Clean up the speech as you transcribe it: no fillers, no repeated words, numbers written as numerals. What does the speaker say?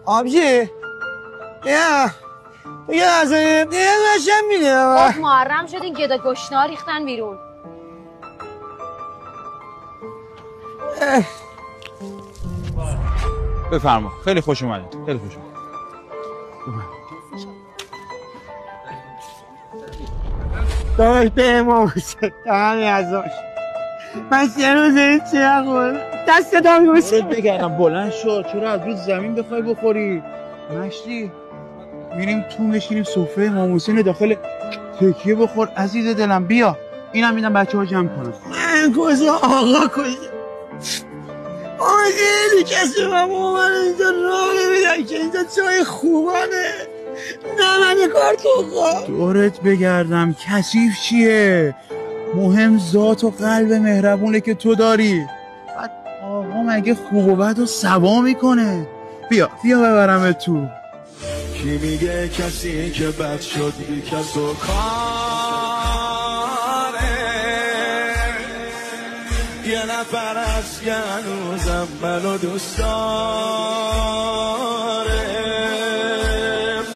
آبجی یه از یه بشم میده خب محرم شدین گدا گشنا ریختن بیرون. بفرما. خیلی خوش اومدید. خیلی خوش اومدید. داشت به امام حسین همین ازاش من 3 روز این چی نخورم دست دام گوشت بگردم بلند شد. چرا از روز زمین بخوای بخوری؟ مشتی میریم تو میشینیم سفره امام حسین داخل تکیه بخور عزیز دلم. بیا اینم میدم بچه‌ها جمع کنن. من کجا آقا کجا خیلی کسی من اینجا راه نمیدن که اینجا جای خوبانه نه من کارتون دورت بگردم. کثیف چیه؟ مهم ذات و قلب مهربونه که تو داری. بعد آقا مگه خوب و بد و سوا میکنه؟ بیا ببرم تو. کی میگه کسی که بد شد بی کس و کاره یه نفر از که هنوزم منو دوست داره